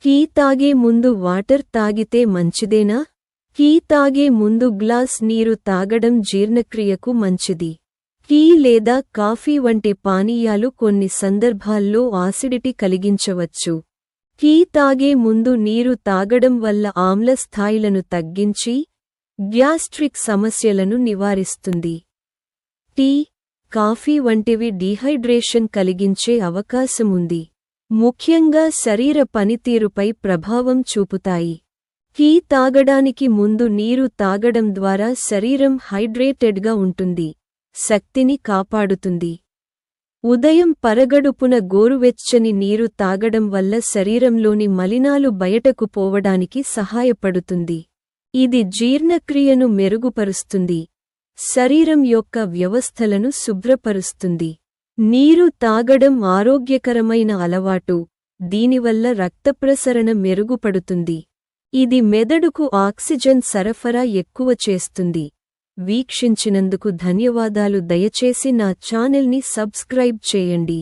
Tea తాగే ముందు water తాగితే మంచిదేనా? టీ తాగే ముందు గ్లాస్ నీరు తాగడం జీర్ణక్రియకు మంచిది. టీ లేదా కాఫీ వంటి పానీయాలు కొన్ని సందర్భాల్లో ఆసిడిటీ కలిగించవచ్చు. టీ తాగే ముందు నీరు తాగడం వల్ల ఆమ్ల స్థాయిలను తగ్గించి గ్యాస్ట్రిక్ సమస్యలను నివారిస్తుంది. టీ, కాఫీ వంటివి డీహైడ్రేషన్ కలిగించే అవకాశముంది. ముఖ్యంగా శరీర పనితీరుపై ప్రభావం చూపుతాయి. టీ తాగడానికి ముందు నీరు తాగడం ద్వారా శరీరం హైడ్రేటెడ్గా ఉంటుంది, శక్తిని కాపాడుతుంది. ఉదయం పరగడుపున గోరువెచ్చని నీరు తాగడం వల్ల శరీరంలోని మలినాలు బయటకు పోవడానికి సహాయపడుతుంది. ఇది జీర్ణక్రియను మెరుగుపరుస్తుంది, శరీరం యొక్క వ్యవస్థలను శుభ్రపరుస్తుంది. నీరు తాగడం ఆరోగ్యకరమైన అలవాటు, దీనివల్ల రక్తప్రసరణ మెరుగుపడుతుంది. ఇది మెదడుకు ఆక్సిజన్ సరఫరా ఎక్కువ చేస్తుంది. వీక్షించినందుకు ధన్యవాదాలు. దయచేసి నా ఛానల్ని సబ్స్క్రైబ్ చేయండి.